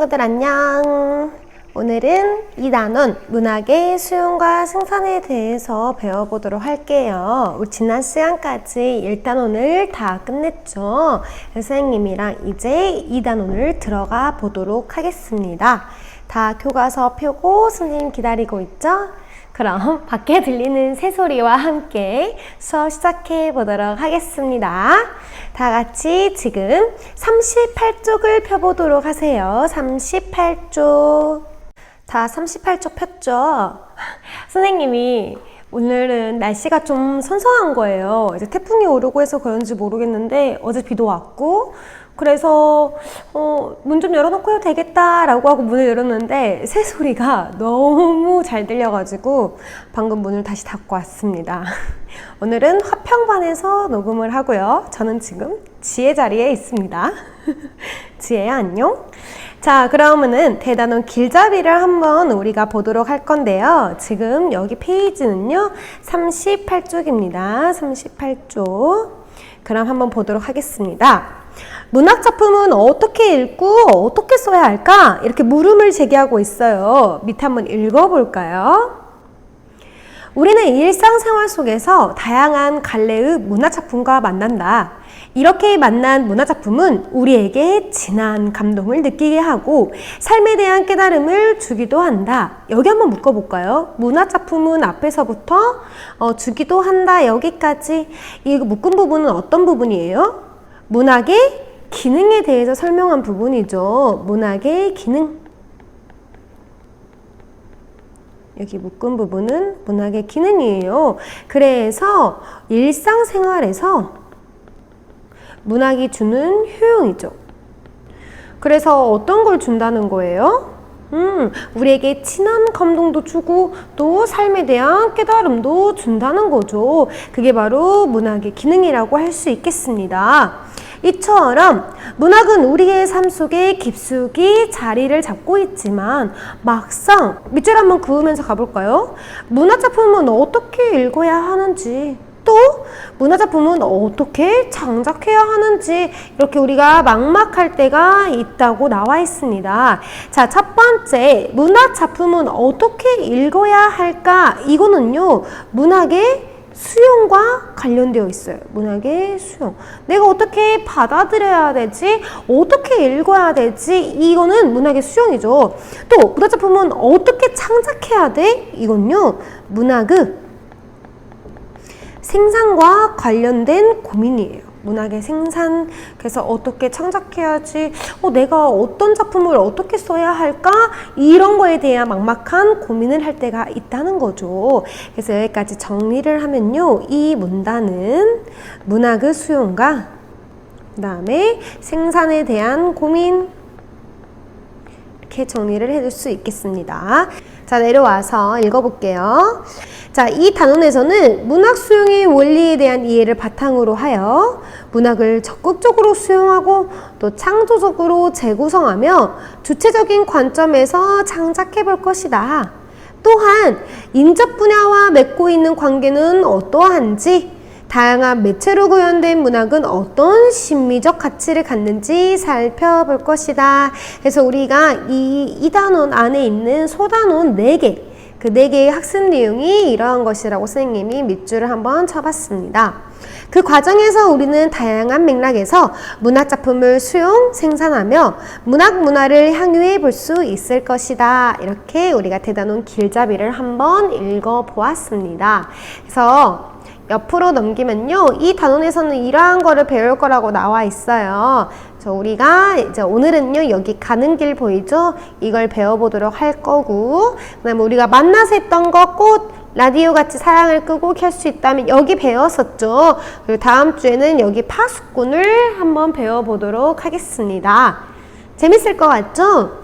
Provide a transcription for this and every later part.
친구들 안녕. 오늘은 2단원 문학의 수용과 생산에 대해서 배워보도록 할게요. 우리 지난 시간까지 1단원을 다 끝냈죠. 선생님이랑 이제 2단원을 들어가 보도록 하겠습니다. 다 교과서 펴고 선생님 기다리고 있죠? 그럼 밖에 들리는 새소리와 함께 수업 시작해 보도록 하겠습니다. 다 같이 지금 38쪽을 펴보도록 하세요. 38쪽. 다 38쪽 폈죠? 선생님이 오늘은 날씨가 좀 선선한 거예요. 이제 태풍이 오르고 해서 그런지 모르겠는데 어제 비도 왔고 그래서 문 좀 열어놓고 해도 되겠다라고 하고 문을 열었는데 새소리가 너무 잘 들려가지고 방금 문을 다시 닫고 왔습니다. 오늘은 화평반에서 녹음을 하고요. 저는 지금 지혜 자리에 있습니다. 지혜야 안녕. 자, 그러면은 대단원 길잡이를 한번 우리가 보도록 할 건데요. 지금 여기 페이지는요 38쪽입니다. 38쪽. 그럼 한번 보도록 하겠습니다. 문학작품은 어떻게 읽고 어떻게 써야 할까? 이렇게 물음을 제기하고 있어요. 밑에 한번 읽어볼까요? 우리는 일상생활 속에서 다양한 갈래의 문화작품과 만난다. 이렇게 만난 문화작품은 우리에게 진한 감동을 느끼게 하고 삶에 대한 깨달음을 주기도 한다. 여기 한번 묶어볼까요? 문화작품은 앞에서부터 주기도 한다. 여기까지. 이 묶은 부분은 어떤 부분이에요? 문학의 기능에 대해서 설명한 부분이죠. 문학의 기능. 여기 묶은 부분은 문학의 기능이에요. 그래서 일상생활에서 문학이 주는 효용이죠. 그래서 어떤 걸 준다는 거예요? 우리에게 친한 감동도 주고 또 삶에 대한 깨달음도 준다는 거죠. 그게 바로 문학의 기능이라고 할 수 있겠습니다. 이처럼 문학은 우리의 삶 속에 깊숙이 자리를 잡고 있지만 막상 밑줄 한번 그으면서 가볼까요? 문화작품은 어떻게 읽어야 하는지 또 문화작품은 어떻게 창작해야 하는지 이렇게 우리가 막막할 때가 있다고 나와 있습니다. 자, 첫 번째 문화작품은 어떻게 읽어야 할까? 이거는요 문학의 수용과 관련되어 있어요. 문학의 수용. 내가 어떻게 받아들여야 되지? 어떻게 읽어야 되지? 이거는 문학의 수용이죠. 또 문화작품은 어떻게 창작해야 돼? 이건요 문학의 생산과 관련된 고민이에요. 문학의 생산, 그래서 어떻게 창작해야지, 내가 어떤 작품을 어떻게 써야 할까? 이런 거에 대한 막막한 고민을 할 때가 있다는 거죠. 그래서 여기까지 정리를 하면요. 이 문단은 문학의 수용과 그 다음에 생산에 대한 고민 이렇게 정리를 해줄 수 있겠습니다. 자, 내려와서 읽어볼게요. 자, 이 단원에서는 문학 수용의 원리에 대한 이해를 바탕으로 하여 문학을 적극적으로 수용하고 또 창조적으로 재구성하며 주체적인 관점에서 창작해 볼 것이다. 또한 인적 분야와 맺고 있는 관계는 어떠한지, 다양한 매체로 구현된 문학은 어떤 심미적 가치를 갖는지 살펴볼 것이다. 그래서 우리가 이 단원 안에 있는 소단원 4개, 그 4개의 학습 내용이 이러한 것이라고 선생님이 밑줄을 한번 쳐봤습니다. 그 과정에서 우리는 다양한 맥락에서 문학작품을 수용, 생산하며 문화를 향유해 볼 수 있을 것이다. 이렇게 우리가 대단원 길잡이를 한번 읽어보았습니다. 그래서 옆으로 넘기면요. 이 단원에서는 이러한 거를 배울 거라고 나와 있어요. 우리가 이제 오늘은요. 여기 가는 길 보이죠? 이걸 배워보도록 할 거고 그 다음에 우리가 만나서 했던 거 꽃, 라디오 같이 사랑을 끄고 켤 수 있다면 여기 배웠었죠. 그리고 다음 주에는 여기 파수꾼을 한번 배워보도록 하겠습니다. 재밌을 것 같죠?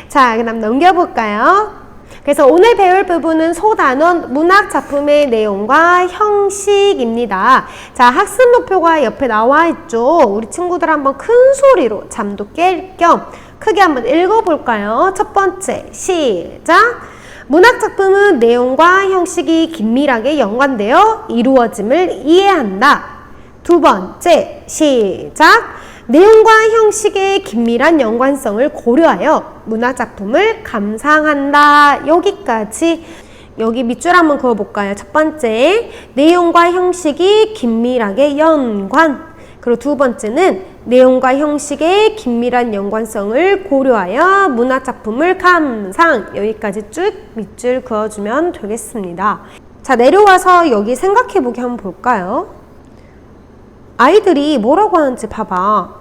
자, 그럼 넘겨볼까요? 그래서 오늘 배울 부분은 소단원 문학작품의 내용과 형식입니다. 자, 학습 목표가 옆에 나와 있죠. 우리 친구들 한번 큰 소리로 잠도 깰 겸 크게 한번 읽어볼까요? 첫 번째, 시작! 문학작품은 내용과 형식이 긴밀하게 연관되어 이루어짐을 이해한다. 두 번째, 시작! 내용과 형식의 긴밀한 연관성을 고려하여 문학작품을 감상한다. 여기까지. 여기 밑줄 한번 그어볼까요? 첫 번째, 내용과 형식이 긴밀하게 연관. 그리고 두 번째는 내용과 형식의 긴밀한 연관성을 고려하여 문학작품을 감상. 여기까지 쭉 밑줄 그어주면 되겠습니다. 자, 내려와서 여기 생각해보기 한번 볼까요? 아이들이 뭐라고 하는지 봐봐.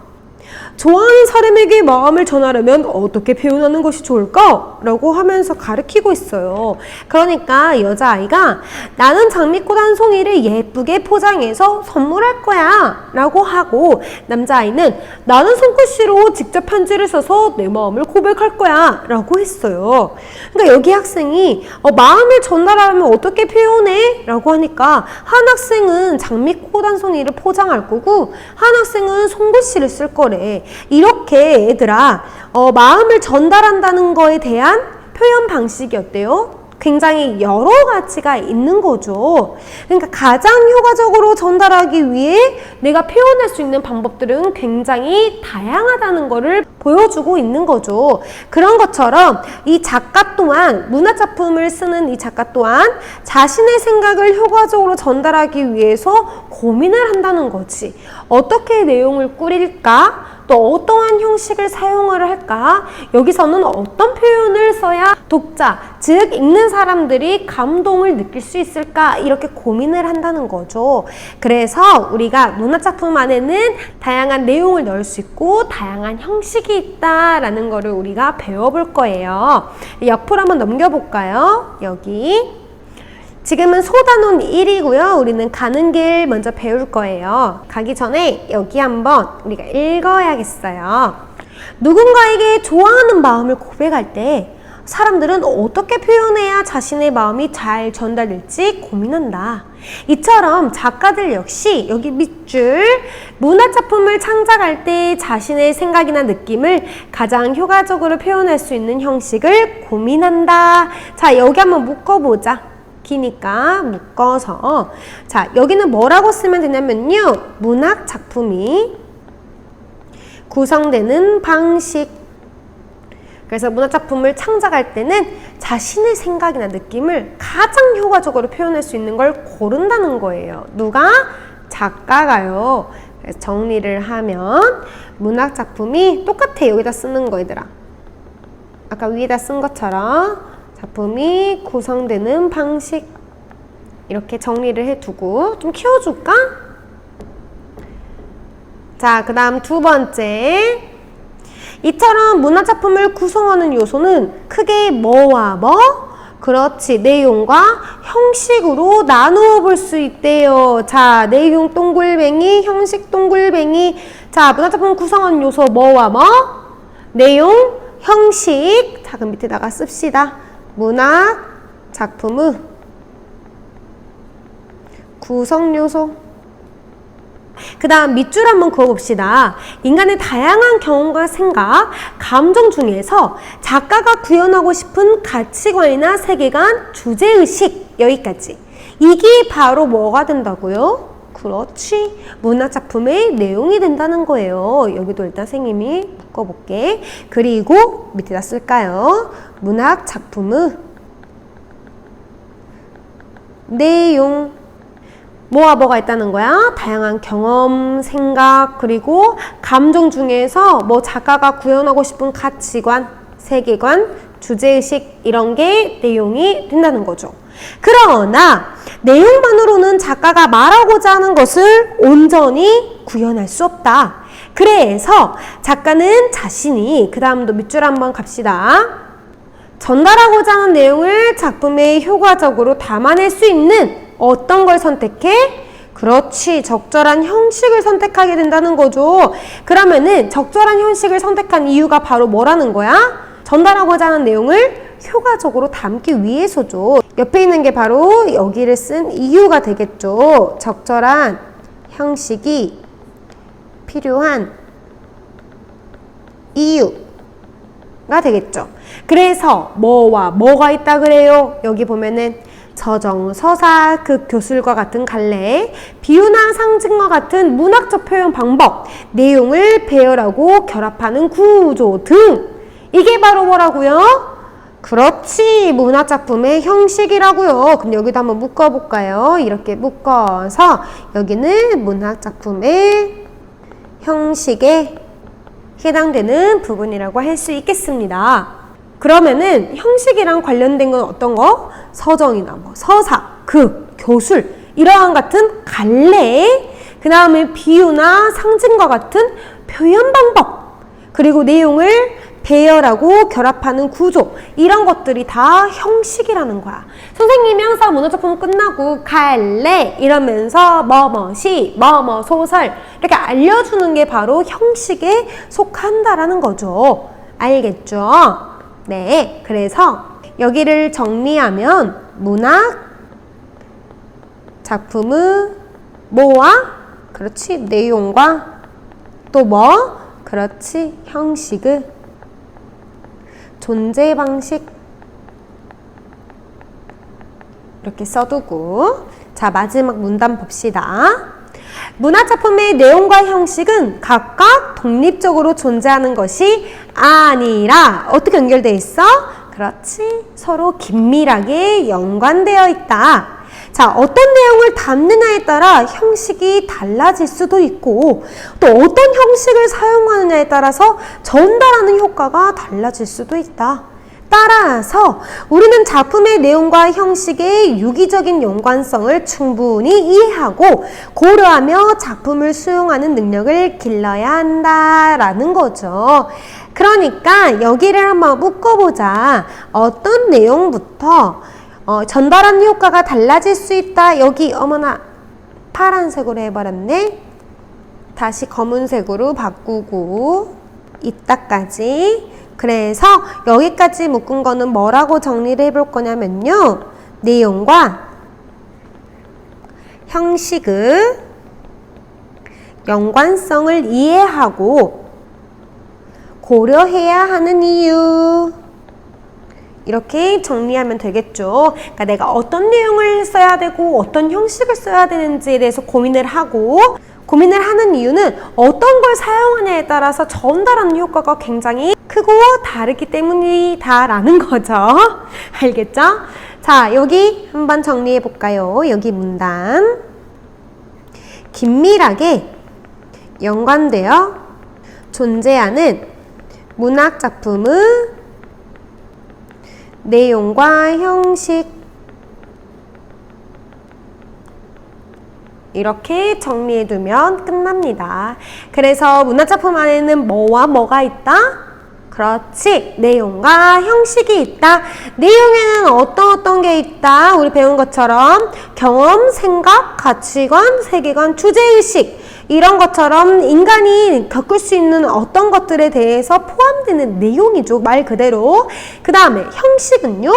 좋아하는 사람에게 마음을 전하려면 어떻게 표현하는 것이 좋을까? 라고 하면서 가르치고 있어요. 그러니까 여자아이가 나는 장미꽃 한 송이를 예쁘게 포장해서 선물할 거야 라고 하고, 남자아이는 나는 손글씨로 직접 편지를 써서 내 마음을 고백할 거야 라고 했어요. 그러니까 여기 학생이 마음을 전달하려면 어떻게 표현해? 라고 하니까 한 학생은 장미꽃 한 송이를 포장할 거고 한 학생은 손글씨를 쓸 거래. 이렇게 얘들아 마음을 전달한다는 거에 대한 표현 방식이 어때요? 굉장히 여러 가지가 있는 거죠. 그러니까 가장 효과적으로 전달하기 위해 내가 표현할 수 있는 방법들은 굉장히 다양하다는 거를 보여주고 있는 거죠. 그런 것처럼 이 작가 또한, 문학작품을 쓰는 이 작가 또한 자신의 생각을 효과적으로 전달하기 위해서 고민을 한다는 거지. 어떻게 내용을 꾸릴까? 또 어떠한 형식을 사용을 할까? 여기서는 어떤 표현을 써야 독자, 즉 읽는 사람들이 감동을 느낄 수 있을까? 이렇게 고민을 한다는 거죠. 그래서 우리가 문학작품 안에는 다양한 내용을 넣을 수 있고 다양한 형식이 있다라는 거를 우리가 배워볼 거예요. 옆으로 한번 넘겨볼까요? 여기 지금은 소단원 1이고요. 우리는 가는 길 먼저 배울 거예요. 가기 전에 여기 한번 우리가 읽어야겠어요. 누군가에게 좋아하는 마음을 고백할 때 사람들은 어떻게 표현해야 자신의 마음이 잘 전달될지 고민한다. 이처럼 작가들 역시 여기 밑줄, 문학작품을 창작할 때 자신의 생각이나 느낌을 가장 효과적으로 표현할 수 있는 형식을 고민한다. 자, 여기 한번 묶어보자. 기니까 묶어서, 자, 여기는 뭐라고 쓰면 되냐면요, 문학 작품이 구성되는 방식. 그래서 문학 작품을 창작할 때는 자신의 생각이나 느낌을 가장 효과적으로 표현할 수 있는 걸 고른다는 거예요. 누가? 작가가요. 그래서 정리를 하면 문학 작품이 똑같아. 여기다 쓰는 거 얘들아. 아까 위에다 쓴 것처럼 작품이 구성되는 방식, 이렇게 정리를 해두고 좀 키워줄까? 자, 그 다음 두 번째, 이처럼 문화작품을 구성하는 요소는 크게 뭐와 뭐? 그렇지, 내용과 형식으로 나누어 볼 수 있대요. 자, 내용 동글뱅이, 형식 동글뱅이. 자, 문화작품 구성하는 요소 뭐와 뭐? 내용, 형식. 자, 그럼 밑에다가 씁시다. 문학 작품의 구성 요소. 그 다음 밑줄 한번 그어봅시다. 인간의 다양한 경험과 생각, 감정 중에서 작가가 구현하고 싶은 가치관이나 세계관, 주제의식. 여기까지. 이게 바로 뭐가 된다고요? 그렇지, 문학작품의 내용이 된다는 거예요. 여기도 일단 선생님이 묶어볼게. 그리고 밑에다 쓸까요? 문학작품의 내용. 뭐와 뭐가 있다는 거야? 다양한 경험, 생각, 그리고 감정 중에서 뭐 작가가 구현하고 싶은 가치관, 세계관, 주제의식, 이런 게 내용이 된다는 거죠. 그러나 내용만으로는 작가가 말하고자 하는 것을 온전히 구현할 수 없다. 그래서 작가는 자신이, 그 다음도 밑줄 한번 갑시다. 전달하고자 하는 내용을 작품에 효과적으로 담아낼 수 있는 어떤 걸 선택해? 그렇지, 적절한 형식을 선택하게 된다는 거죠. 그러면은 적절한 형식을 선택한 이유가 바로 뭐라는 거야? 전달하고자 하는 내용을 효과적으로 담기 위해서죠. 옆에 있는 게 바로 여기를 쓴 이유가 되겠죠. 적절한 형식이 필요한 이유가 되겠죠. 그래서 뭐와 뭐가 있다 그래요? 여기 보면은 서정, 서사, 극교술과 같은 갈래, 비유나 상징과 같은 문학적 표현 방법, 내용을 배열하고 결합하는 구조 등. 이게 바로 뭐라고요? 그렇지, 문학작품의 형식이라고요. 그럼 여기도 한번 묶어볼까요? 이렇게 묶어서 여기는 문학작품의 형식에 해당되는 부분이라고 할 수 있겠습니다. 그러면은 형식이랑 관련된 건 어떤 거? 서정이나 뭐 서사, 극, 교술 이러한 같은 갈래, 그 다음에 비유나 상징과 같은 표현 방법, 그리고 내용을 배열하고 결합하는 구조, 이런 것들이 다 형식이라는 거야. 선생님이 항상 문학작품 끝나고 갈래 이러면서 뭐뭐시, 뭐뭐 소설 이렇게 알려주는 게 바로 형식에 속한다라는 거죠. 알겠죠? 네, 그래서 여기를 정리하면 문학 작품의 뭐와? 그렇지, 내용과 또 뭐? 그렇지, 형식의 존재 방식 이렇게 써두고, 자 마지막 문단 봅시다. 문화작품의 내용과 형식은 각각 독립적으로 존재하는 것이 아니라 어떻게 연결되어 있어? 그렇지, 서로 긴밀하게 연관되어 있다. 자, 어떤 내용을 담느냐에 따라 형식이 달라질 수도 있고 또 어떤 형식을 사용하느냐에 따라서 전달하는 효과가 달라질 수도 있다. 따라서 우리는 작품의 내용과 형식의 유기적인 연관성을 충분히 이해하고 고려하며 작품을 수용하는 능력을 길러야 한다라는 거죠. 그러니까 여기를 한번 묶어보자. 어떤 내용부터 전달하는 효과가 달라질 수 있다. 여기 어머나 파란색으로 해버렸네. 다시 검은색으로 바꾸고 이따까지. 그래서 여기까지 묶은 거는 뭐라고 정리를 해볼 거냐면요, 내용과 형식의 연관성을 이해하고 고려해야 하는 이유, 이렇게 정리하면 되겠죠. 그러니까 내가 어떤 내용을 써야 되고 어떤 형식을 써야 되는지에 대해서 고민을 하는 이유는 어떤 걸 사용하냐에 따라서 전달하는 효과가 굉장히 크고 다르기 때문이다 라는 거죠. 알겠죠? 자, 여기 한번 정리해 볼까요? 여기 문단 긴밀하게 연관되어 존재하는 문학작품의 내용과 형식, 이렇게 정리해두면 끝납니다. 그래서 문학작품 안에는 뭐와 뭐가 있다? 그렇지, 내용과 형식이 있다. 내용에는 어떤 게 있다? 우리 배운 것처럼 경험, 생각, 가치관, 세계관, 주제의식, 이런 것처럼 인간이 겪을 수 있는 어떤 것들에 대해서 포함되는 내용이죠. 말 그대로. 그 다음에 형식은요,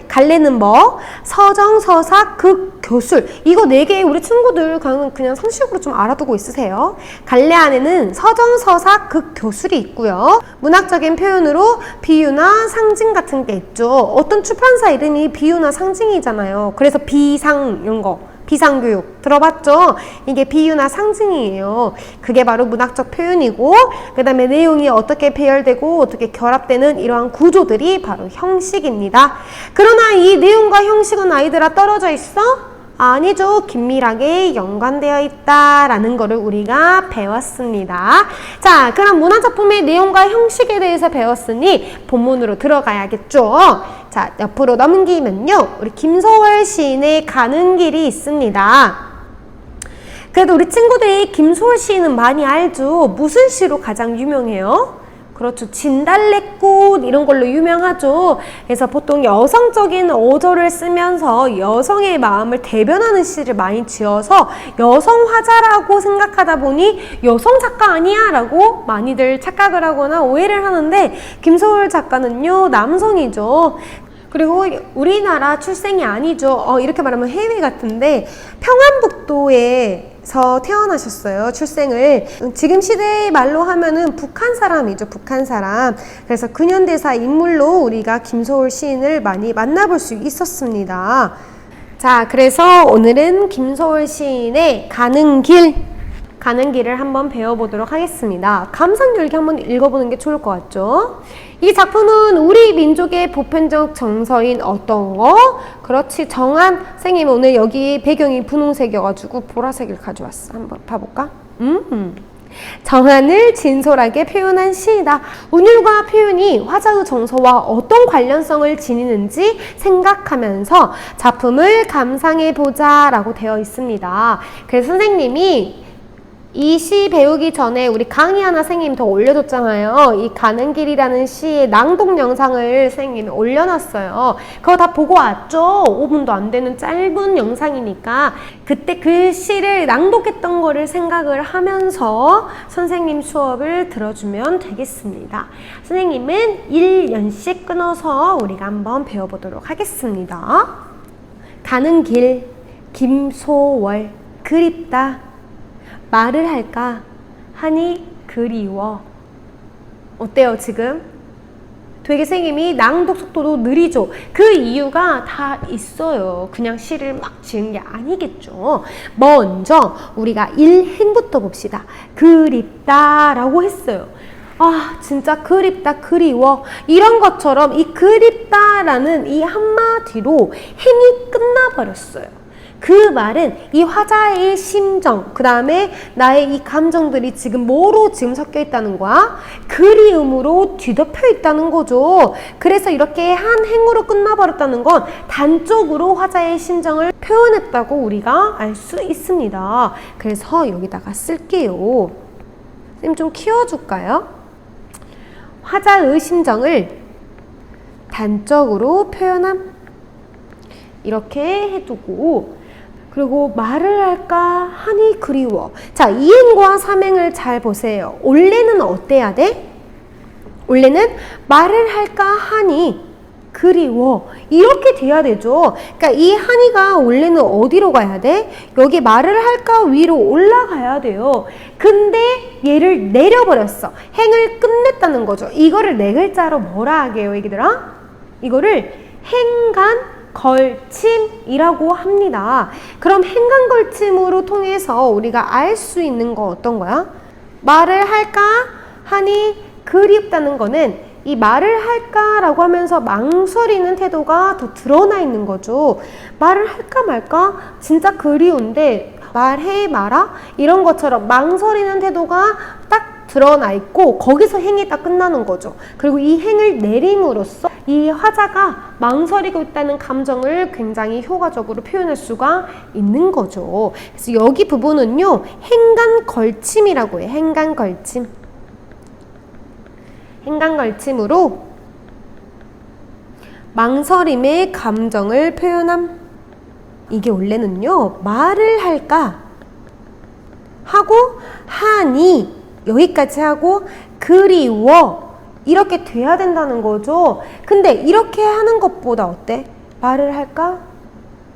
갈래는 뭐? 서정, 서사, 극, 교술. 이거 4개 우리 친구들 그냥 상식으로 좀 알아두고 있으세요. 갈래 안에는 서정, 서사, 극, 교술이 있고요. 문학적인 표현으로 비유나 상징 같은 게 있죠. 어떤 출판사 이름이 비유나 상징이잖아요. 그래서 비상 이런 거, 비상교육 들어봤죠? 이게 비유나 상징이에요. 그게 바로 문학적 표현이고, 그 다음에 내용이 어떻게 배열되고 어떻게 결합되는 이러한 구조들이 바로 형식입니다. 그러나 이 내용과 형식은 아이들아 떨어져 있어? 아니죠. 긴밀하게 연관되어 있다라는 거를 우리가 배웠습니다. 자, 그럼 문화작품의 내용과 형식에 대해서 배웠으니 본문으로 들어가야겠죠. 자, 옆으로 넘기면요, 우리 김소월 시인의 가는 길이 있습니다. 그래도 우리 친구들이 김소월 시인은 많이 알죠. 무슨 시로 가장 유명해요? 그렇죠. 진달래꽃 이런 걸로 유명하죠. 그래서 보통 여성적인 어조를 쓰면서 여성의 마음을 대변하는 시를 많이 지어서 여성 화자라고 생각하다 보니 여성 작가 아니야 라고 많이들 착각을 하거나 오해를 하는데, 김소월 작가는요, 남성이죠. 그리고 우리나라 출생이 아니죠. 이렇게 말하면 해외 같은데 평안북도에 북한에서 태어나셨어요. 출생을. 지금 시대의 말로 하면은 북한 사람이죠. 북한 사람. 그래서 근현대사 인물로 우리가 김소월 시인을 많이 만나볼 수 있었습니다. 자, 그래서 오늘은 김소월 시인의 가는 길을 한번 배워보도록 하겠습니다. 감상일기 한번 읽어보는 게 좋을 것 같죠? 이 작품은 우리 민족의 보편적 정서인 어떤 거? 그렇지, 정한. 선생님 오늘 여기 배경이 분홍색이어가지고 보라색을 가져왔어. 한번 봐볼까? 정한을 진솔하게 표현한 시이다. 운율과 표현이 화자의 정서와 어떤 관련성을 지니는지 생각하면서 작품을 감상해보자 라고 되어 있습니다. 그래서 선생님이 이 시 배우기 전에 우리 강의 하나 선생님이 더 올려줬잖아요. 이 가는 길이라는 시의 낭독 영상을 선생님이 올려놨어요. 그거 다 보고 왔죠? 5분도 안 되는 짧은 영상이니까 그때 그 시를 낭독했던 거를 생각을 하면서 선생님 수업을 들어주면 되겠습니다. 선생님은 1년씩 끊어서 우리가 한번 배워보도록 하겠습니다. 가는 길, 김소월, 그립다. 말을 할까 하니 그리워. 어때요 지금? 되게 선생님이 낭독 속도도 느리죠. 그 이유가 다 있어요. 그냥 시를 막 지은 게 아니겠죠. 먼저 우리가 1행부터 봅시다. 그립다 라고 했어요. 아 진짜 그립다, 그리워. 이런 것처럼 이 그립다라는 이 한마디로 행이 끝나버렸어요. 그 말은 이 화자의 심정, 그 다음에 나의 이 감정들이 지금 뭐로 지금 섞여 있다는 거야? 그리움으로 뒤덮여 있다는 거죠. 그래서 이렇게 한 행으로 끝나버렸다는 건 단적으로 화자의 심정을 표현했다고 우리가 알 수 있습니다. 그래서 여기다가 쓸게요. 선생님 좀 키워줄까요? 화자의 심정을 단적으로 표현함. 이렇게 해두고 그리고 말을 할까 하니 그리워. 자, 2행과 3행을 잘 보세요. 원래는 어때야 돼? 원래는 말을 할까 하니 그리워. 이렇게 돼야 되죠. 그러니까 이 하니가 원래는 어디로 가야 돼? 여기 말을 할까 위로 올라가야 돼요. 근데 얘를 내려버렸어. 행을 끝냈다는 거죠. 이거를 네 글자로 뭐라 하게요, 얘기들아? 이거를 행간 걸침이라고 합니다. 그럼 행간걸침으로 통해서 우리가 알 수 있는 거 어떤 거야? 말을 할까 하니 그립다는 거는 이 말을 할까라고 하면서 망설이는 태도가 더 드러나 있는 거죠. 말을 할까 말까? 진짜 그리운데 말해 마라? 이런 것처럼 망설이는 태도가 딱 드러나 있고 거기서 행이 딱 끝나는 거죠. 그리고 이 행을 내림으로써 이 화자가 망설이고 있다는 감정을 굉장히 효과적으로 표현할 수가 있는 거죠. 그래서 여기 부분은요, 행간걸침이라고 해요. 행간걸침. 행간걸침으로 망설임의 감정을 표현함. 이게 원래는요, 말을 할까 하고 하니 여기까지 하고 그리워 이렇게 돼야 된다는 거죠. 근데 이렇게 하는 것보다 어때? 말을 할까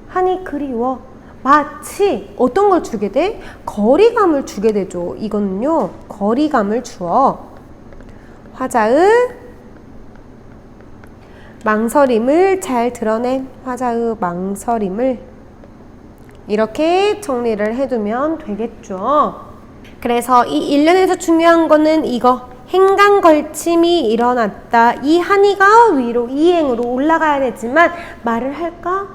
하니 그리워. 마치 어떤 걸 주게 돼? 거리감을 주게 되죠. 이거는요, 거리감을 주어 화자의 망설임을 잘 드러낸 화자의 망설임을 이렇게 정리를 해두면 되겠죠. 그래서 이 1년에서 중요한 거는 이거 행간걸침이 일어났다. 이 한이가 위로 이행으로 올라가야 되지만 말을 할까?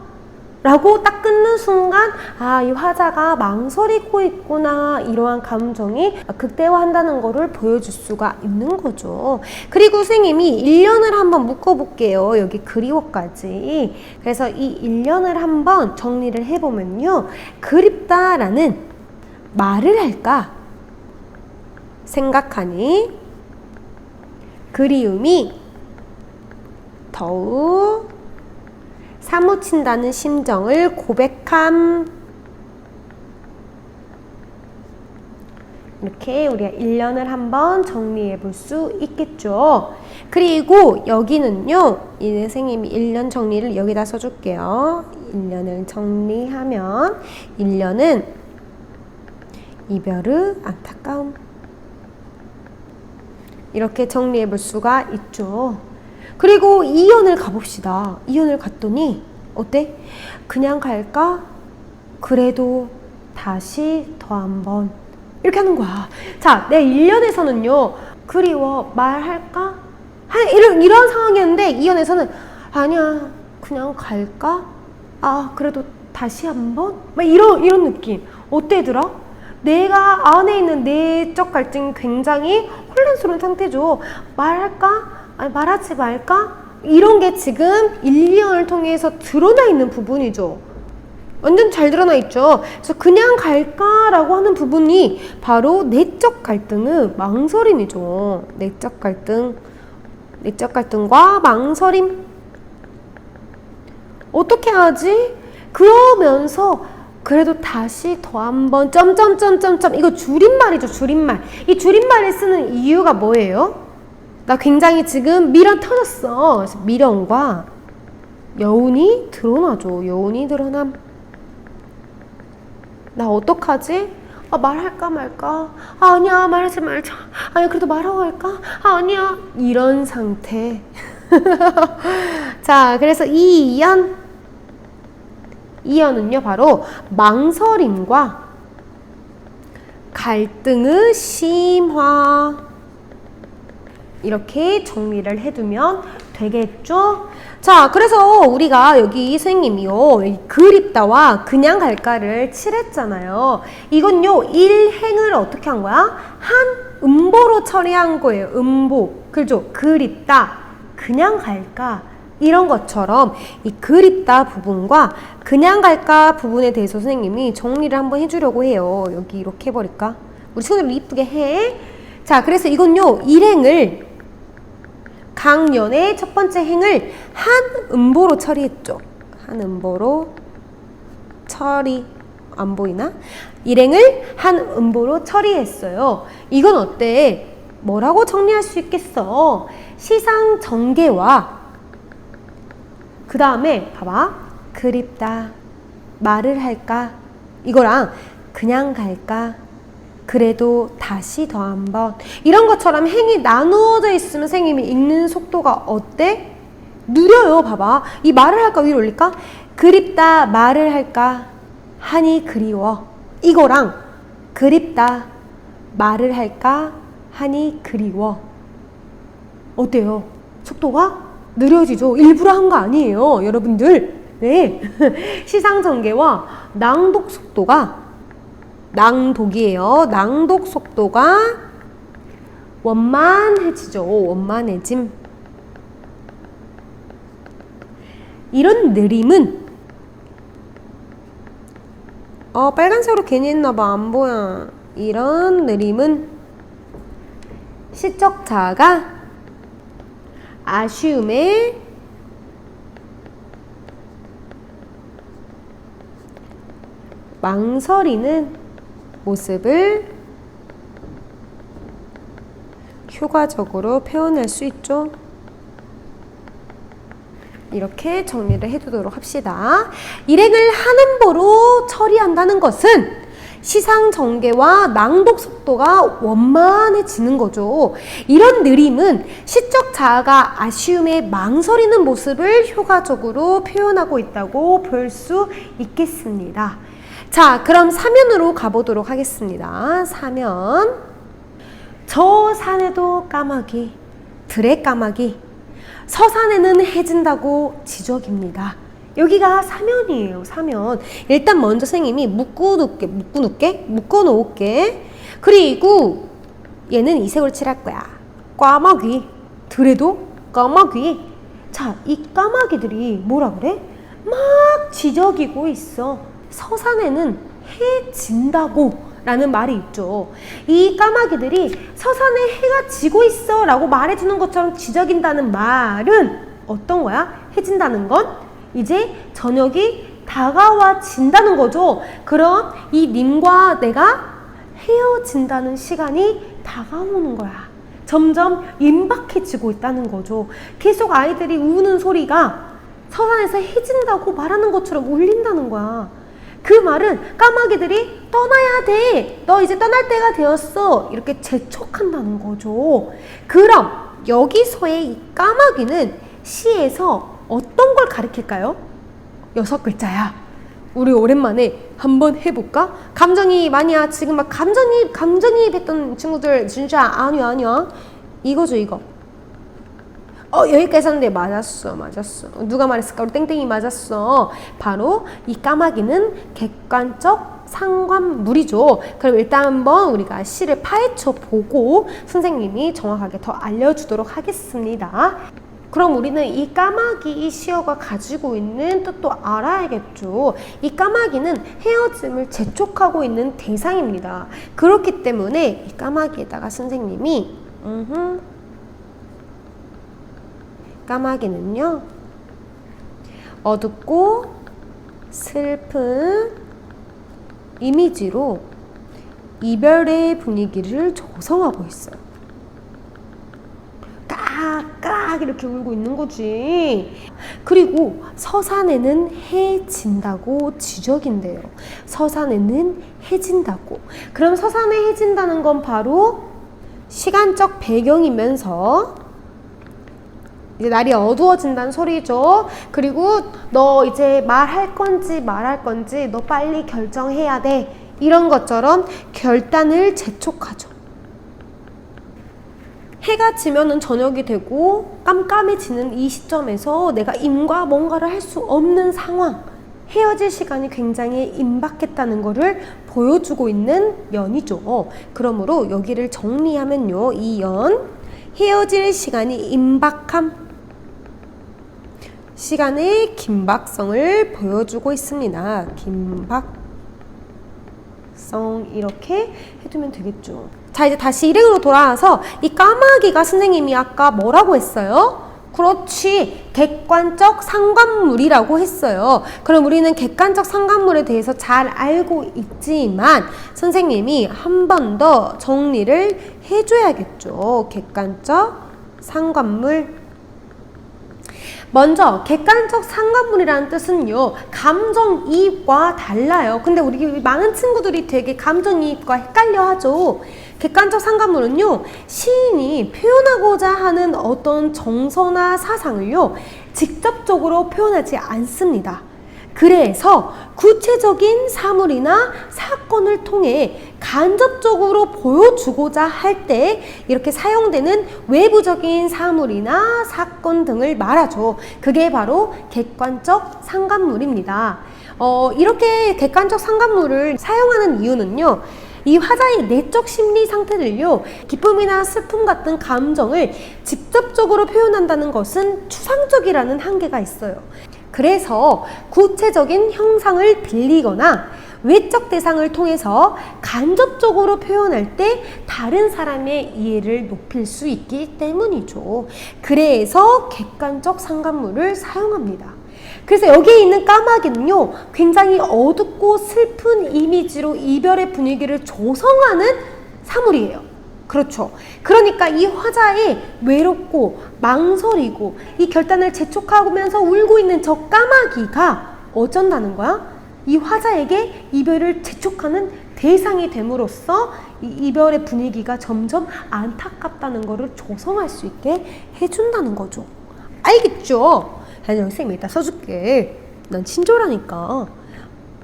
라고 딱 끊는 순간 아, 이 화자가 망설이고 있구나. 이러한 감정이 극대화한다는 거를 보여줄 수가 있는 거죠. 그리고 선생님이 1년을 한번 묶어볼게요. 여기 그리워까지. 그래서 이 1년을 한번 정리를 해보면요. 그립다라는 말을 할까? 생각하니 그리움이 더욱 사무친다는 심정을 고백함. 이렇게 우리가 1년을 한번 정리해 볼 수 있겠죠. 그리고 여기는요, 이 선생님이 1년 정리를 여기다 써줄게요. 1년을 정리하면 1년은 이별의 안타까움. 이렇게 정리해 볼 수가 있죠. 그리고 2연을 가봅시다. 2연을 갔더니 어때? 그냥 갈까? 그래도 다시 더 한번 이렇게 하는 거야. 자, 내 1년에서는요 그리워 말할까? 이런 상황이었는데 2연에서는 아니야 그냥 갈까? 아 그래도 다시 한번? 막 이런 느낌. 어때 얘들아? 내가 안에 있는 내적 갈등이 굉장히 혼란스러운 상태죠. 말할까? 아니 말하지 말까? 이런 게 지금 1, 2연을 통해서 드러나 있는 부분이죠. 완전 잘 드러나 있죠. 그래서 그냥 갈까라고 하는 부분이 바로 내적 갈등의 망설임이죠. 내적 갈등과 망설임. 어떻게 하지? 그러면서 그래도 다시 더 한번 점점점점점 이거 줄임말이죠. 줄임말. 이 줄임말을 쓰는 이유가 뭐예요? 나 굉장히 지금 미련 터졌어. 그래서 미련과 여운이 드러나죠. 여운이 드러남. 나 어떡하지? 아, 말할까 말까? 아, 아니야 말하지 말자. 아니 그래도 말하고 갈까? 아, 아니야. 이런 상태. 자, 그래서 이 2연은요 바로 망설임과 갈등의 심화. 이렇게 정리를 해두면 되겠죠? 자, 그래서 우리가 여기 선생님이요 그립다와 그냥 갈까를 칠했잖아요. 이건요 1행을 어떻게 한 거야? 한 음보로 처리한 거예요. 음보. 그죠? 그립다, 그냥 갈까 이런 것처럼 이 그립다 부분과 그냥 갈까 부분에 대해서 선생님이 정리를 한번 해주려고 해요. 여기 이렇게 해버릴까? 우리 친구들 이쁘게 해. 자, 그래서 이건요 1행을 강연의 첫 번째 행을 한 음보로 처리했죠. 한 음보로 처리. 안 보이나? 일행을 한 음보로 처리했어요. 이건 어때? 뭐라고 정리할 수 있겠어? 시상 전개와 그 다음에 봐봐. 그립다. 말을 할까? 이거랑 그냥 갈까? 그래도 다시 더 한번 이런 것처럼 행이 나누어져 있으면 선생님이 읽는 속도가 어때? 느려요. 봐봐. 이 말을 할까 위로 올릴까? 그립다 말을 할까 하니 그리워. 이거랑 그립다 말을 할까 하니 그리워. 어때요? 속도가 느려지죠. 일부러 한 거 아니에요 여러분들. 네. 시상 전개와 낭독 속도가 낭독이에요. 낭독 속도가 원만해지죠. 원만해짐. 이런 느림은 빨간색으로 괜히 했나봐. 안 보여. 이런 느림은 시적 자아가 아쉬움에 망설이는 모습을 효과적으로 표현할 수 있죠. 이렇게 정리를 해두도록 합시다. 일행을 한 음보로 처리한다는 것은 시상 전개와 낭독 속도가 원만해지는 거죠. 이런 느림은 시적 자아가 아쉬움에 망설이는 모습을 효과적으로 표현하고 있다고 볼 수 있겠습니다. 자, 그럼 사면으로 가보도록 하겠습니다. 사면. 저 산에도 까마귀, 들에 까마귀, 서산에는 해진다고 지적입니다. 여기가 사면이에요. 사면. 일단 먼저 선생님이 묶어놓을게. 그리고 얘는 이색으로 칠할 거야. 까마귀, 들에도 까마귀. 자, 이 까마귀들이 뭐라 그래? 막 지저귀고 있어. 서산에는 해진다고 라는 말이 있죠. 이 까마귀들이 서산에 해가 지고 있어 라고 말해주는 것처럼 지저긴다는 말은 어떤 거야? 해진다는 건 이제 저녁이 다가와진다는 거죠. 그럼 이 님과 내가 헤어진다는 시간이 다가오는 거야. 점점 임박해지고 있다는 거죠. 계속 아이들이 우는 소리가 서산에서 해진다고 말하는 것처럼 울린다는 거야. 그 말은 까마귀들이 떠나야 돼. 너 이제 떠날 때가 되었어. 이렇게 재촉한다는 거죠. 그럼 여기서의 이 까마귀는 시에서 어떤 걸 가리킬까요? 6글자야. 우리 오랜만에 한번 해볼까? 감정이입 지금 막 감정이입 했던 친구들 진짜 아니야. 이거죠, 이거. 여기까지 하는데 맞았어. 누가 말했을까? 우리 땡땡이 맞았어. 바로 이 까마귀는 객관적 상관물이죠. 그럼 일단 한번 우리가 시를 파헤쳐 보고 선생님이 정확하게 더 알려주도록 하겠습니다. 그럼 우리는 이 까마귀 시어가 가지고 있는 뜻도 알아야겠죠. 이 까마귀는 헤어짐을 재촉하고 있는 대상입니다. 그렇기 때문에 이 까마귀에다가 선생님이 까마귀는요, 어둡고 슬픈 이미지로 이별의 분위기를 조성하고 있어요. 깍깍 이렇게 울고 있는 거지. 그리고 서산에는 해진다고 지적인데요. 서산에는 해진다고. 그럼 서산에 해진다는 건 바로 시간적 배경이면서 이제 날이 어두워진다는 소리죠. 그리고 너 이제 말할 건지 말할 건지 너 빨리 결정해야 돼. 이런 것처럼 결단을 재촉하죠. 해가 지면은 저녁이 되고 깜깜해지는 이 시점에서 내가 임과 뭔가를 할 수 없는 상황, 헤어질 시간이 굉장히 임박했다는 것을 보여주고 있는 연이죠. 그러므로 여기를 정리하면요, 이 연, 헤어질 시간이 임박함, 시간의 긴박성을 보여주고 있습니다. 긴박성 이렇게 해두면 되겠죠. 자, 이제 다시 일행으로 돌아와서 이 까마귀가 선생님이 아까 뭐라고 했어요? 그렇지, 객관적 상관물이라고 했어요. 그럼 우리는 객관적 상관물에 대해서 잘 알고 있지만 선생님이 한 번 더 정리를 해줘야겠죠. 객관적 상관물. 먼저 객관적 상관물이라는 뜻은요, 감정이입과 달라요. 근데 우리 많은 친구들이 되게 감정이입과 헷갈려 하죠. 객관적 상관물은요, 시인이 표현하고자 하는 어떤 정서나 사상을요, 직접적으로 표현하지 않습니다. 그래서 구체적인 사물이나 사건을 통해 간접적으로 보여주고자 할 때 이렇게 사용되는 외부적인 사물이나 사건 등을 말하죠. 그게 바로 객관적 상관물입니다. 이렇게 객관적 상관물을 사용하는 이유는요, 이 화자의 내적 심리 상태들요, 기쁨이나 슬픔 같은 감정을 직접적으로 표현한다는 것은 추상적이라는 한계가 있어요. 그래서 구체적인 형상을 빌리거나 외적 대상을 통해서 간접적으로 표현할 때 다른 사람의 이해를 높일 수 있기 때문이죠. 그래서 객관적 상관물을 사용합니다. 그래서 여기에 있는 까마귀는요, 굉장히 어둡고 슬픈 이미지로 이별의 분위기를 조성하는 사물이에요. 그렇죠. 그러니까 이 화자의 외롭고 망설이고 이 결단을 재촉하면서 울고 있는 저 까마귀가 어쩐다는 거야? 이 화자에게 이별을 재촉하는 대상이 됨으로써 이 이별의 분위기가 점점 안타깝다는 것을 조성할 수 있게 해준다는 거죠. 알겠죠? 아니, 선생님이 이따 써줄게. 난 친절하니까.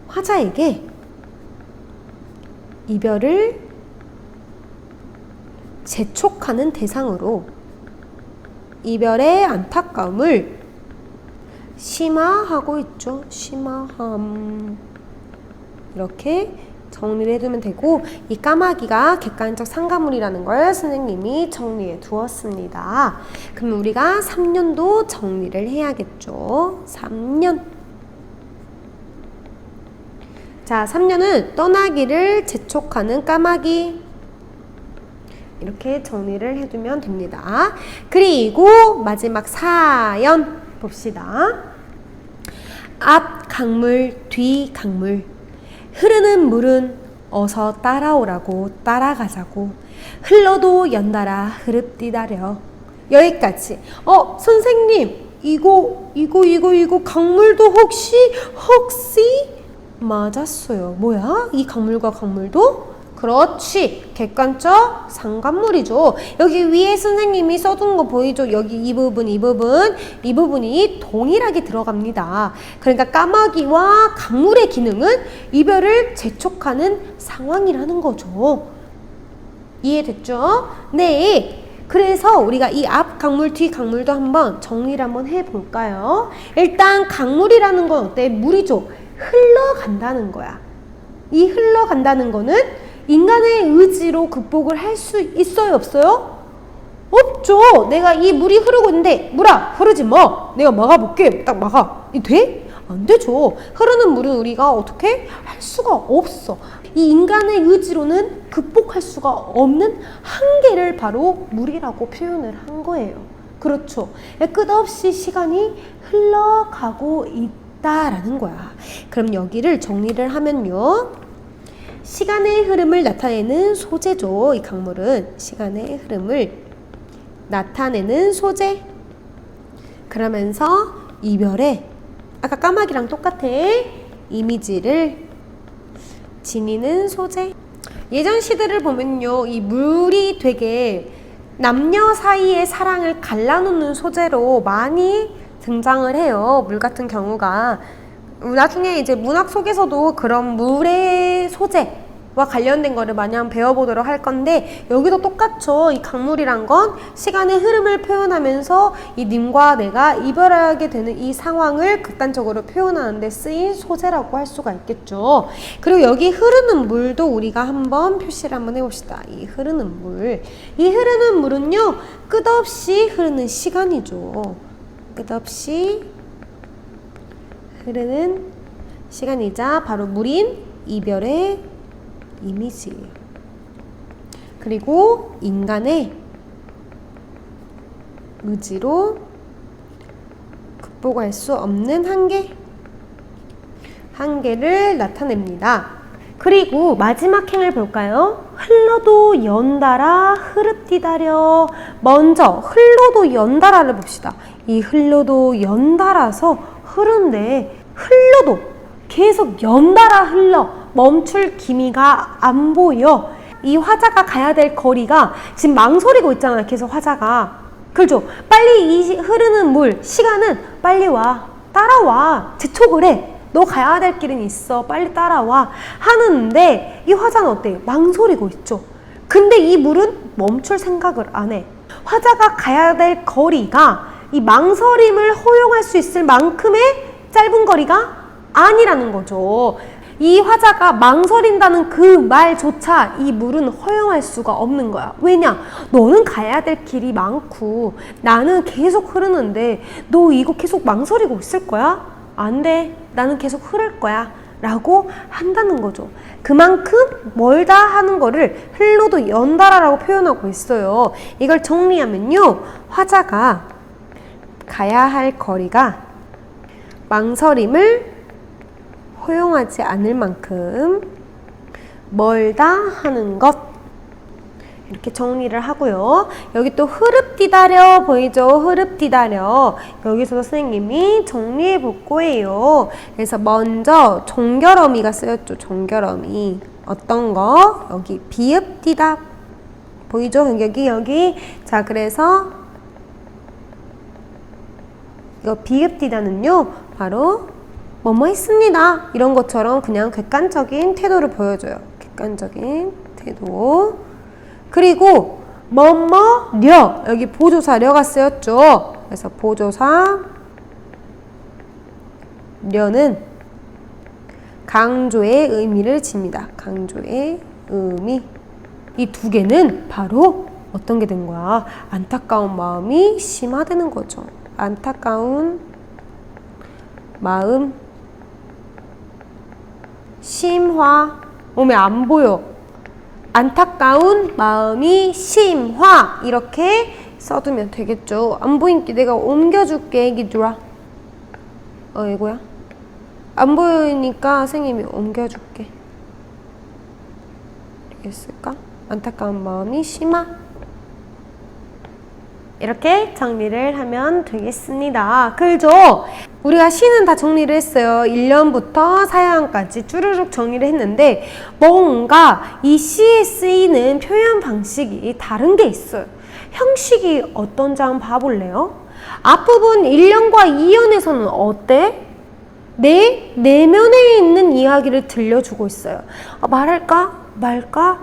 화자에게 이별을 재촉하는 대상으로 이별의 안타까움을 심화하고 있죠. 심화함. 이렇게 정리를 해두면 되고, 이 까마귀가 객관적 상관물이라는 걸 선생님이 정리해 두었습니다. 그럼 우리가 3년도 정리를 해야겠죠. 3년. 자, 3년은 떠나기를 재촉하는 까마귀. 이렇게 정리를 해두면 됩니다. 그리고 마지막 4연 봅시다. 앞 강물, 뒤 강물. 흐르는 물은 어서 따라오라고 따라가자고. 흘러도 연달아 흐릅디다려. 여기까지. 선생님, 이거 강물도 혹시 맞았어요. 뭐야? 이 강물과 강물도? 그렇지. 객관적 상관물이죠. 여기 위에 선생님이 써둔 거 보이죠? 여기 이 부분이 동일하게 들어갑니다. 그러니까 까마귀와 강물의 기능은 이별을 재촉하는 상황이라는 거죠. 이해됐죠? 네. 그래서 우리가 이 앞 강물, 뒤 강물도 한번 정리를 한번 해볼까요? 일단 강물이라는 건 어때? 물이죠. 흘러간다는 거야. 이 흘러간다는 거는 인간의 의지로 극복을 할 수 있어요, 없어요? 없죠. 내가 이 물이 흐르고 있는데 물아 흐르지 마. 내가 막아볼게. 딱 막아. 이 돼? 안 되죠. 흐르는 물은 우리가 어떻게 할 수가 없어. 이 인간의 의지로는 극복할 수가 없는 한계를 바로 물이라고 표현을 한 거예요. 그렇죠. 끝없이 시간이 흘러가고 있다라는 거야. 그럼 여기를 정리를 하면요. 시간의 흐름을 나타내는 소재죠. 이 강물은 시간의 흐름을 나타내는 소재. 그러면서 이별의 아까 까마귀랑 똑같아. 이미지를 지니는 소재. 예전 시대를 보면요. 이 물이 되게 남녀 사이의 사랑을 갈라놓는 소재로 많이 등장을 해요. 물 같은 경우가. 나중에 이제 문학 속에서도 그런 물의 소재와 관련된 거를 많이 한번 배워보도록 할 건데 여기도 똑같죠. 이 강물이란 건 시간의 흐름을 표현하면서 이 님과 내가 이별하게 되는 이 상황을 극단적으로 표현하는 데 쓰인 소재라고 할 수가 있겠죠. 그리고 여기 흐르는 물도 우리가 한번 표시를 한번 해봅시다. 이 흐르는 물. 이 흐르는 물은요. 끝없이 흐르는 시간이죠. 끝없이 흐르는 시간이자 바로 물인 이별의 이미지예요. 그리고 인간의 의지로 극복할 수 없는 한계를 나타냅니다. 그리고 마지막 행을 볼까요? 흘러도 연달아 흐릅디다려. 먼저 흘러도 연달아를 봅시다. 이 흘러도 연달아서 흐른데 흘러도 계속 연달아 흘러 멈출 기미가 안 보여. 이 화자가 가야 될 거리가 지금 망설이고 있잖아. 계속 화자가. 그렇죠? 빨리 이 흐르는 물 시간은 빨리 와. 따라와. 재촉을 해. 너 가야 될 길은 있어. 빨리 따라와. 하는데 이 화자는 어때? 망설이고 있죠. 근데 이 물은 멈출 생각을 안 해. 화자가 가야 될 거리가 이 망설임을 허용할 수 있을 만큼의 짧은 거리가 아니라는 거죠. 이 화자가 망설인다는 그 말조차 이 물은 허용할 수가 없는 거야. 왜냐? 너는 가야 될 길이 많고 나는 계속 흐르는데 너 이거 계속 망설이고 있을 거야? 안 돼. 나는 계속 흐를 거야. 라고 한다는 거죠. 그만큼 멀다 하는 거를 흘러도 연달아라고 표현하고 있어요. 이걸 정리하면요. 화자가 가야 할 거리가 망설임을 허용하지 않을 만큼 멀다 하는 것. 이렇게 정리를 하고요. 여기 또 흐릅디다려 보이죠? 흐릅디다려. 여기서 선생님이 정리해 볼 거예요. 그래서 먼저 종결어미가 쓰였죠. 종결어미. 어떤 거? 여기 비읍디답. 보이죠? 여기. 자, 그래서 이거 비읍디다는요. 바로 뭐뭐 했습니다. 이런 것처럼 그냥 객관적인 태도를 보여줘요. 객관적인 태도. 그리고 뭐뭐려. 여기 보조사려가 쓰였죠. 그래서 보조사 려는 강조의 의미를 칩니다. 강조의 의미. 이 두 개는 바로 어떤 게 된 거야? 안타까운 마음이 심화되는 거죠. 안타까운 마음 심화. 몸에 안 보여. 안타까운 마음이 심화. 이렇게 써두면 되겠죠. 안 보이니까 내가 옮겨줄게. 애기들아. 이거야. 안 보이니까 선생님이 옮겨줄게. 되겠을까? 안타까운 마음이 심화. 이렇게 정리를 하면 되겠습니다. 그죠? 우리가 시는 다 정리를 했어요. 1년부터 4년까지 쭈르륵 정리를 했는데 뭔가 이 시에 쓰이는 표현 방식이 다른 게 있어요. 형식이 어떤지 한번 봐볼래요? 앞부분 1년과 2년에서는 어때? 내 내면에 있는 이야기를 들려주고 있어요. 말할까? 말까?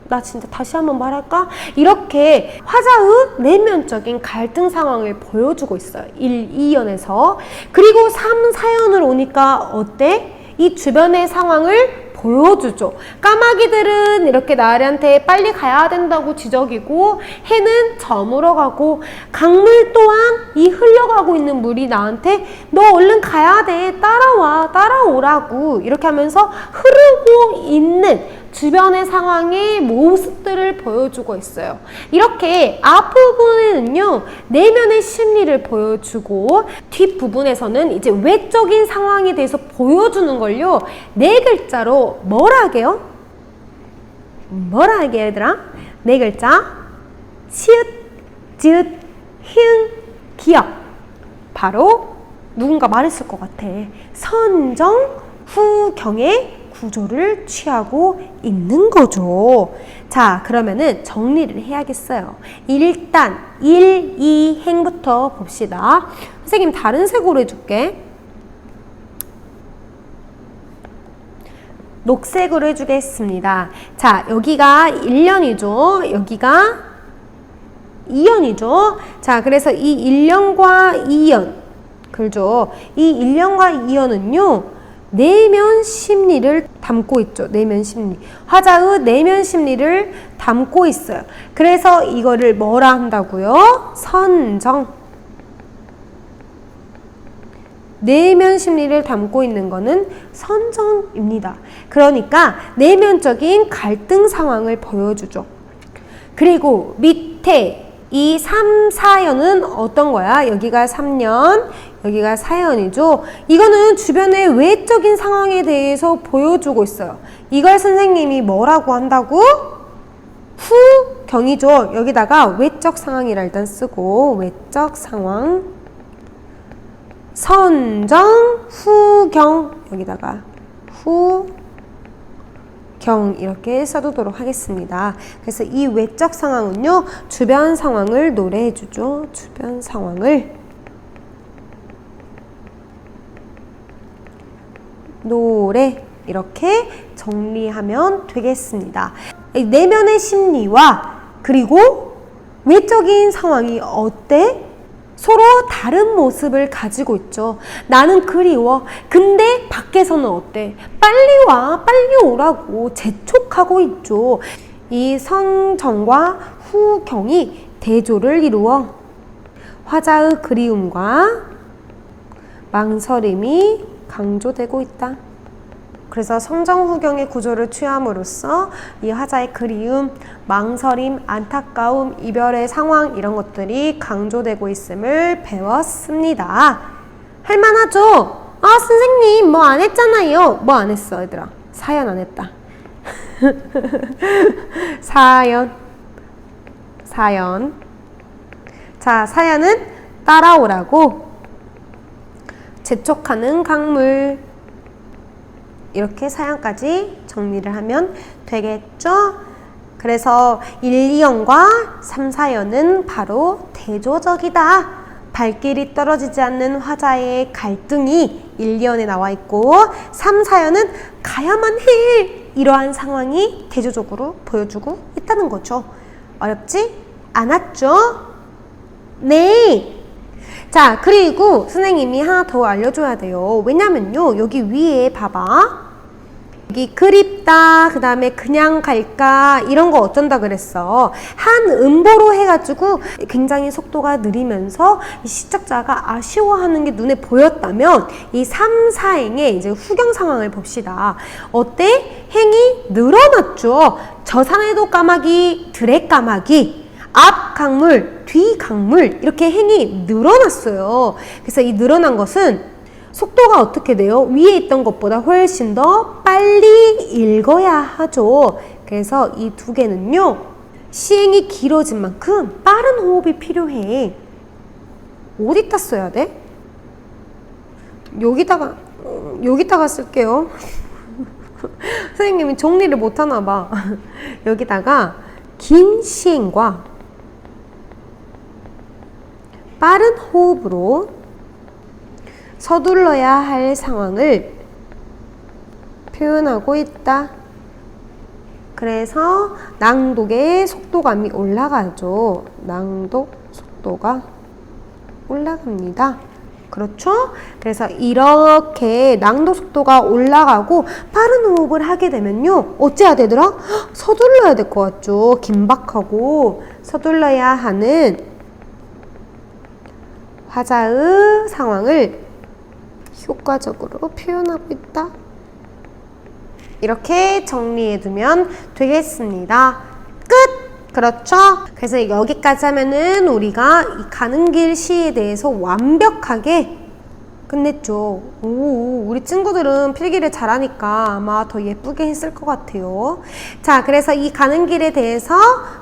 나 진짜 다시 한번 말할까? 이렇게 화자의 내면적인 갈등 상황을 보여주고 있어요. 1, 2연에서. 그리고 3, 4연을 오니까 어때? 이 주변의 상황을 보여주죠. 까마귀들은 이렇게 나리한테 빨리 가야 된다고 지적이고, 해는 저물어 가고, 강물 또한 이 흘러가고 있는 물이 나한테 너 얼른 가야 돼, 따라와, 따라오라고 이렇게 하면서 흐르고 있는 주변의 상황의 모습들을 보여주고 있어요. 이렇게 앞부분에는요, 내면의 심리를 보여주고, 뒷부분에서는 이제 외적인 상황에 대해서 보여주는 걸요, 4글자로 뭐라 하게요? 뭐라 하게 얘들아? 4글자. 시읒, 지읒, 히읗, 기역. 바로 누군가 말했을 것 같아. 선정, 후경의 구조를 취하고 있는 거죠. 자, 그러면은 정리를 해야겠어요. 일단 1, 2 행부터 봅시다. 선생님 다른 색으로 해줄게. 녹색으로 해주겠습니다. 자, 여기가 1년이죠. 여기가 2년이죠. 자, 그래서 이 1년과 2년, 그죠? 이 1년과 2년은요, 내면 심리를 담고 있죠. 내면 심리. 화자의 내면 심리를 담고 있어요. 그래서 이거를 뭐라 한다고요? 선정. 내면 심리를 담고 있는 거는 선정입니다. 그러니까 내면적인 갈등 상황을 보여주죠. 그리고 밑에 이 3, 4년은 어떤 거야? 여기가 3년, 여기가 4년이죠. 이거는 주변의 외적인 상황에 대해서 보여주고 있어요. 이걸 선생님이 뭐라고 한다고? 후경이죠. 여기다가 외적 상황이라 일단 쓰고, 외적 상황, 선정, 후경, 여기다가 후경 이렇게 써두도록 하겠습니다. 그래서 이 외적 상황은요, 주변 상황을 노래해주죠. 주변 상황을 노래 이렇게 정리하면 되겠습니다. 내면의 심리와 그리고 외적인 상황이 어때? 서로 다른 모습을 가지고 있죠. 나는 그리워. 근데 밖에서는 어때? 빨리 와, 빨리 오라고 재촉하고 있죠. 이 선정과 후경이 대조를 이루어 화자의 그리움과 망설임이 강조되고 있다. 그래서 성정후경의 구조를 취함으로써 이 화자의 그리움, 망설임, 안타까움, 이별의 상황 이런 것들이 강조되고 있음을 배웠습니다. 할만하죠? 선생님 뭐 안 했잖아요. 뭐 안 했어 얘들아? 사연 안 했다. 사연. 자, 사연은 따라오라고, 재촉하는 강물, 이렇게 사연까지 정리를 하면 되겠죠? 그래서 1, 2연과 3, 4연은 바로 대조적이다. 발길이 떨어지지 않는 화자의 갈등이 1, 2연에 나와 있고, 3, 4연은 가야만 해! 이러한 상황이 대조적으로 보여주고 있다는 거죠. 어렵지 않았죠? 네! 자, 그리고 선생님이 하나 더 알려줘야 돼요. 왜냐면요, 여기 위에 봐봐. 여기 그립다, 그 다음에 그냥 갈까, 이런 거 어쩐다 그랬어. 한 음보로 해가지고 굉장히 속도가 느리면서 이 시적자가 아쉬워하는 게 눈에 보였다면, 이 3, 4행의 이제 후경 상황을 봅시다. 어때? 행이 늘어났죠. 저 산에도 까마귀, 들에 까마귀, 앞 강물, 뒤 강물, 이렇게 행이 늘어났어요. 그래서 이 늘어난 것은 속도가 어떻게 돼요? 위에 있던 것보다 훨씬 더 빨리 읽어야 하죠. 그래서 이 두 개는요, 시행이 길어진 만큼 빠른 호흡이 필요해. 어디다 써야 돼? 여기다가 쓸게요. 선생님이 정리를 못하나 봐. 여기다가 긴 시행과 빠른 호흡으로 서둘러야 할 상황을 표현하고 있다. 그래서 낭독의 속도감이 올라가죠. 낭독 속도가 올라갑니다. 그렇죠? 그래서 이렇게 낭독 속도가 올라가고 빠른 호흡을 하게 되면요. 어째야 되더라? 서둘러야 될 것 같죠? 긴박하고 서둘러야 하는 화자의 상황을 효과적으로 표현하고 있다. 이렇게 정리해두면 되겠습니다. 끝! 그렇죠? 그래서 여기까지 하면은 우리가 이 가는 길 시에 대해서 완벽하게 끝냈죠. 오, 우리 친구들은 필기를 잘하니까 아마 더 예쁘게 했을 것 같아요. 자, 그래서 이 가는 길에 대해서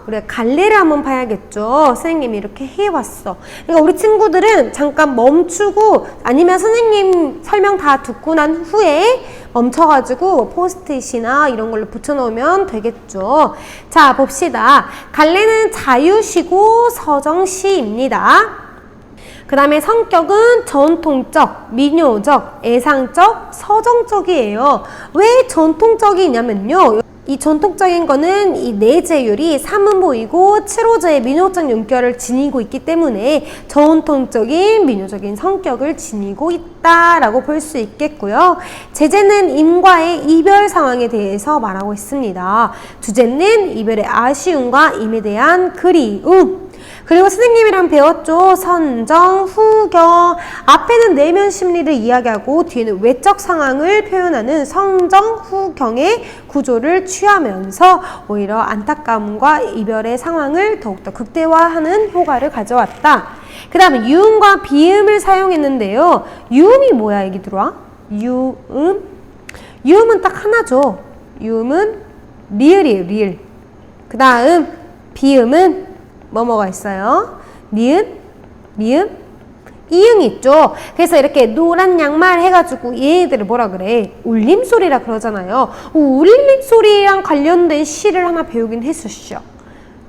우리가 갈래를 한번 봐야겠죠. 선생님이 이렇게 해왔어. 그러니까 우리 친구들은 잠깐 멈추고 아니면 선생님 설명 다 듣고 난 후에 멈춰가지고 포스트잇이나 이런 걸로 붙여놓으면 되겠죠. 자, 봅시다. 갈래는 자유시고 서정시입니다. 그 다음에 성격은 전통적, 민요적, 애상적, 서정적이에요. 왜 전통적이냐면요. 이 전통적인 거는 이 내재율이 삼음보이고 7호제의 민요적 윤결을 지니고 있기 때문에 전통적인 민요적인 성격을 지니고 있다라고 볼 수 있겠고요. 제재는 임과의 이별 상황에 대해서 말하고 있습니다. 주제는 이별의 아쉬움과 임에 대한 그리움. 그리고 선생님이랑 배웠죠. 선정, 후경. 앞에는 내면 심리를 이야기하고 뒤에는 외적 상황을 표현하는 성정, 후경의 구조를 취하면서 오히려 안타까움과 이별의 상황을 더욱더 극대화하는 효과를 가져왔다. 그 다음에 유음과 비음을 사용했는데요. 유음이 뭐야, 얘기들아? 유음? 유음은 딱 하나죠. 유음은 리을이에요, 리을. 그 다음 비음은 뭐뭐가 있어요? 니은, 미음, 이응이 있죠. 그래서 이렇게 노란 양말 해가지고 얘네들을 뭐라 그래? 울림소리라 그러잖아요. 울림소리랑 관련된 시를 하나 배우긴 했었죠.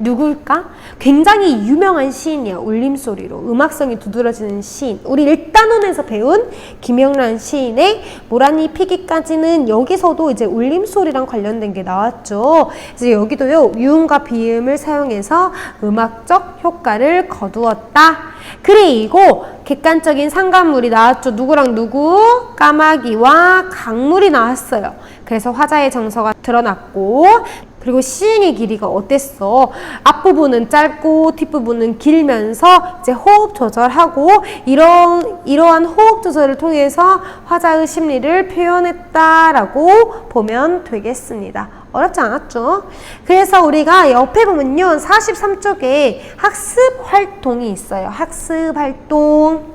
누굴까? 굉장히 유명한 시인이야. 울림소리로 음악성이 두드러지는 시인. 우리 일단원에서 배운 김영란 시인의 모란이 피기까지는 여기서도 이제 울림소리랑 관련된 게 나왔죠. 이제 여기도요. 유음과 비음을 사용해서 음악적 효과를 거두었다. 그리고 객관적인 상관물이 나왔죠. 누구랑 누구? 까마귀와 강물이 나왔어요. 그래서 화자의 정서가 드러났고 그리고 시행의 길이가 어땠어? 앞부분은 짧고 뒷부분은 길면서 이제 호흡 조절하고 이러한 호흡 조절을 통해서 화자의 심리를 표현했다라고 보면 되겠습니다. 어렵지 않았죠? 그래서 우리가 옆에 보면요. 43쪽에 학습 활동이 있어요. 학습 활동.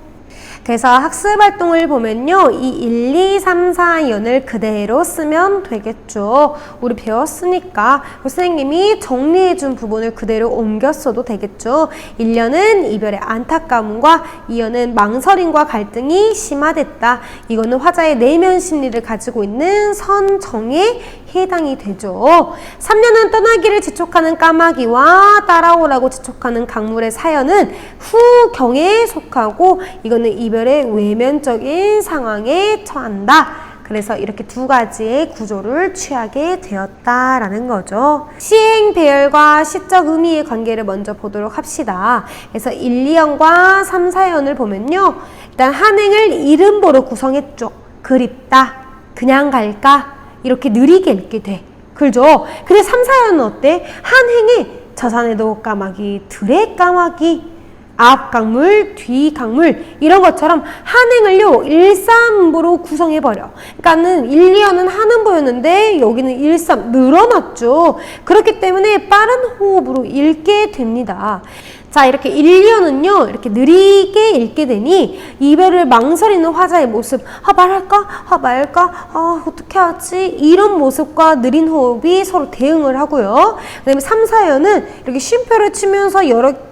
그래서 학습 활동을 보면요. 이 1, 2, 3, 4연을 그대로 쓰면 되겠죠. 우리 배웠으니까 선생님이 정리해준 부분을 그대로 옮겨 써도 되겠죠. 1년은 이별의 안타까움과 2년은 망설임과 갈등이 심화됐다. 이거는 화자의 내면 심리를 가지고 있는 선정에 해당이 되죠. 3년은 떠나기를 재촉하는 까마귀와 따라오라고 재촉하는 강물의 사연은 후경에 속하고 이거는 이별의 외면적인 상황에 처한다. 그래서 이렇게 두 가지의 구조를 취하게 되었다라는 거죠. 시행 배열과 시적 의미의 관계를 먼저 보도록 합시다. 그래서 1, 2연과 3, 4연을 보면요. 일단 한행을 이름보로 구성했죠. 그립다, 그냥 갈까, 이렇게 느리게 읽게 돼. 그죠? 근데 3, 4연은 어때? 한행에 저산에도 까마귀, 들에 까마귀, 앞 강물, 뒤 강물 이런 것처럼 한행을요 일삼음보로 구성해버려. 그러니까는 1, 2연은 한음보였는데 여기는 1, 3 늘어났죠. 그렇기 때문에 빠른 호흡으로 읽게 됩니다. 자, 이렇게 1, 2연은요 이렇게 느리게 읽게 되니 이별을 망설이는 화자의 모습, 말할까? 말까? 어떻게 하지? 이런 모습과 느린 호흡이 서로 대응을 하고요. 그 다음에 3, 4연은 이렇게 쉼표를 치면서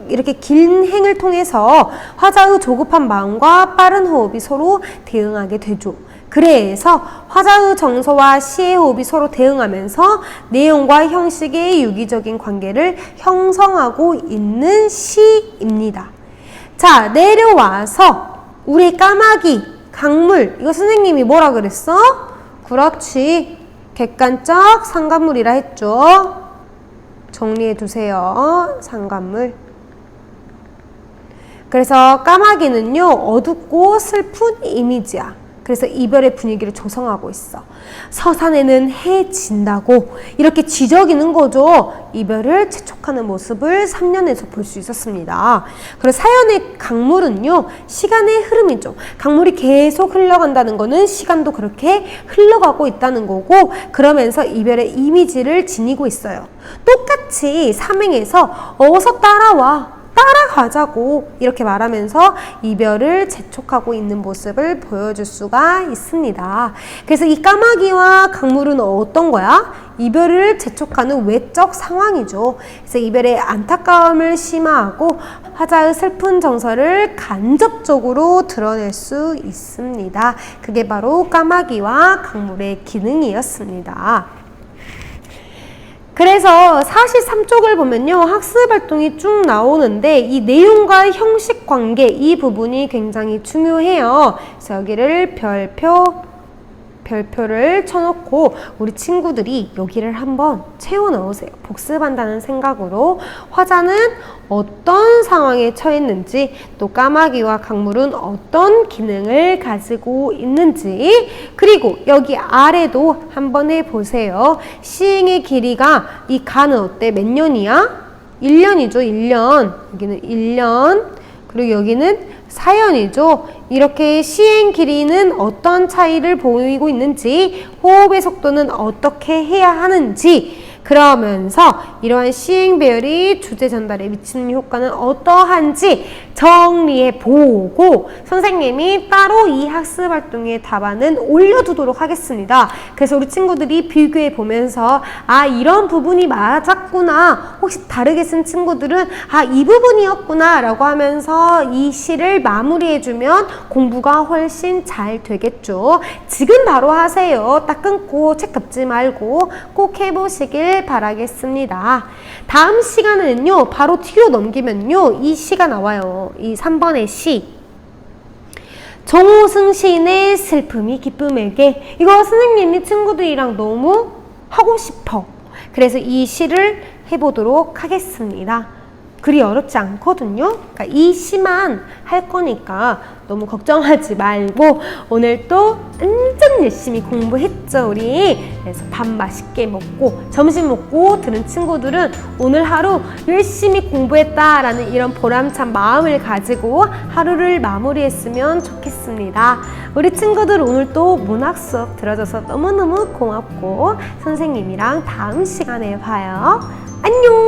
이렇게 긴 행을 통해서 화자의 조급한 마음과 빠른 호흡이 서로 대응하게 되죠. 그래서 화자의 정서와 시의 호흡이 서로 대응하면서 내용과 형식의 유기적인 관계를 형성하고 있는 시입니다. 자, 내려와서 우리 까마귀, 강물, 이거 선생님이 뭐라 그랬어? 그렇지. 객관적 상관물이라 했죠. 정리해 두세요. 상관물. 그래서 까마귀는요, 어둡고 슬픈 이미지야. 그래서 이별의 분위기를 조성하고 있어. 서산에는 해 진다고 이렇게 지적이는 거죠. 이별을 재촉하는 모습을 3년에서 볼 수 있었습니다. 그리고 사연의 강물은요, 시간의 흐름이죠. 강물이 계속 흘러간다는 거는 시간도 그렇게 흘러가고 있다는 거고, 그러면서 이별의 이미지를 지니고 있어요. 똑같이 삼행에서 어서 따라와, 따라가자고 이렇게 말하면서 이별을 재촉하고 있는 모습을 보여줄 수가 있습니다. 그래서 이 까마귀와 강물은 어떤 거야? 이별을 재촉하는 외적 상황이죠. 그래서 이별의 안타까움을 심화하고 화자의 슬픈 정서를 간접적으로 드러낼 수 있습니다. 그게 바로 까마귀와 강물의 기능이었습니다. 그래서 43쪽을 보면요, 학습활동이 쭉 나오는데 이 내용과 형식 관계, 이 부분이 굉장히 중요해요. 그래서 여기를 별표를 쳐놓고 우리 친구들이 여기를 한번 채워 넣으세요. 복습한다는 생각으로 화자는 어떤 상황에 처했는지, 또 까마귀와 강물은 어떤 기능을 가지고 있는지, 그리고 여기 아래도 한번 해보세요. 시행의 길이가, 이 가는 어때? 몇 년이야? 1년이죠. 1년. 여기는 1년. 그리고 여기는 4년이죠. 이렇게 시행 길이는 어떤 차이를 보이고 있는지, 호흡의 속도는 어떻게 해야 하는지, 그러면서 이러한 시행 배열이 주제 전달에 미치는 효과는 어떠한지 정리해 보고 선생님이 따로 이 학습 활동의 답안은 올려두도록 하겠습니다. 그래서 우리 친구들이 비교해 보면서 아, 이런 부분이 맞았구나, 혹시 다르게 쓴 친구들은 아, 이 부분이었구나 라고 하면서 이 시를 마무리해 주면 공부가 훨씬 잘 되겠죠. 지금 바로 하세요. 딱 끊고 책 덮지 말고 꼭 해보시길 바라겠습니다. 다음 시간에는요, 바로 뒤로 넘기면요, 이 시가 나와요. 이 3번의 시. 정호승 시인의 슬픔이 기쁨에게. 이거 선생님이 친구들이랑 너무 하고 싶어. 그래서 이 시를 해보도록 하겠습니다. 그리 어렵지 않거든요. 그러니까 이 시만 할 거니까 너무 걱정하지 말고 오늘 또 완전 열심히 공부했죠, 우리. 그래서 밥 맛있게 먹고 점심 먹고 들은 친구들은 오늘 하루 열심히 공부했다라는 이런 보람찬 마음을 가지고 하루를 마무리했으면 좋겠습니다. 우리 친구들 오늘 또 문학 수업 들어줘서 너무너무 고맙고 선생님이랑 다음 시간에 봐요. 안녕!